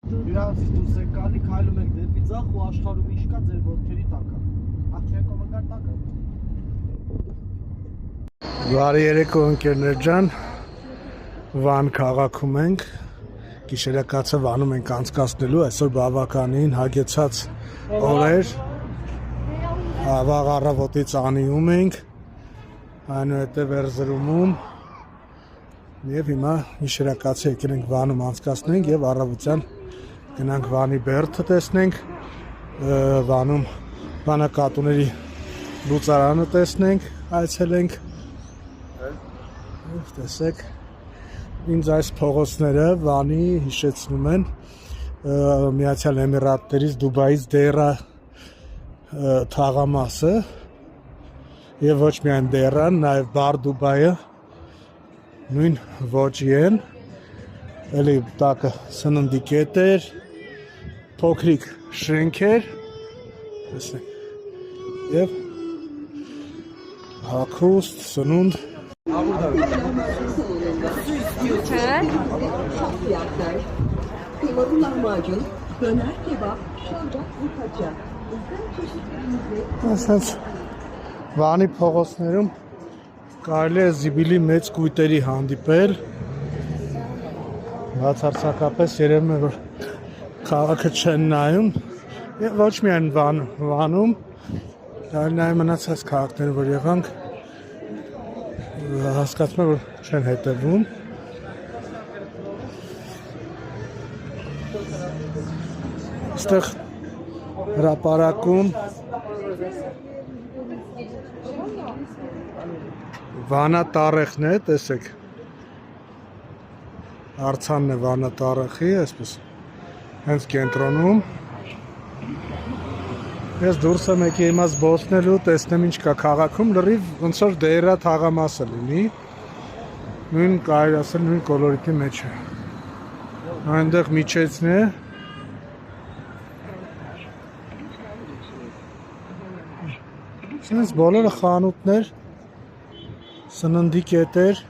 Հյուրանոցից դուրս եք գալի, քայլում եք դեպի ձախ ու աշխարհում ինչ կա ձեր ոտքերի տակը։ Աղջիկ կոմենտար տակը։ Բարի երեկո ընկերներ ջան, Վան քաղաքում ենք, գիշերակացը Վանում ենք անցկացնելու, այսօր բավականին հագեցած օրեր, վաղ առավոտից անիում ենք, այնուհետև Էրզրումում և հիմա գիշերակացը եկել ենք Վանում անցկացնենք և առավոտյան գնանք Վանի բերդը տեսնենք, Վանում վանակատուների լուծարանը տեսնենք, այցելենք, տեսեք, ինձ այս փողոցները Վանի հիշեցնում են Միացյալ Էմիրատներից Դուբայից Դեյրա թաղամասը և ոչ միայն Դեյրան, նաև Բար Դուբայը նույն ոճի են, էլի տակը սննդի կետեր, փոքրիկ շենքեր, և հագուստ, սնունդ, Kıymalı lahmacun, döner kebap, şalgam ve paça. Ասենց Վանի փողոցներում կարելի է զիբիլի մեծ կույտերի հանդիպել, բացարձակապես երևում է, որ քաղաքը չեն նայում, և ոչ միայն Վանում, այլ նաև մնացած քաղաքները, որ եղանք, հասկացում եմ, որ չեն հետևում։ Այստեղ հրապարակում վանատառեխն է, տեսեք, արձանն է վանատառեխի, այսպես, հենց կենտրոնում, ես դուրս եմ եկի հիմա զբոսնելու, տեսնեմ ինչ կա քաղաքում, լրիվ ոնց որ Դեյրա թաղամասը լինի, նույն կարելի ասել նույն կոլորիտի մեջ է, այնտեղ միջոցն է, Սենց բոլորը խանութներ, սննդի կետեր,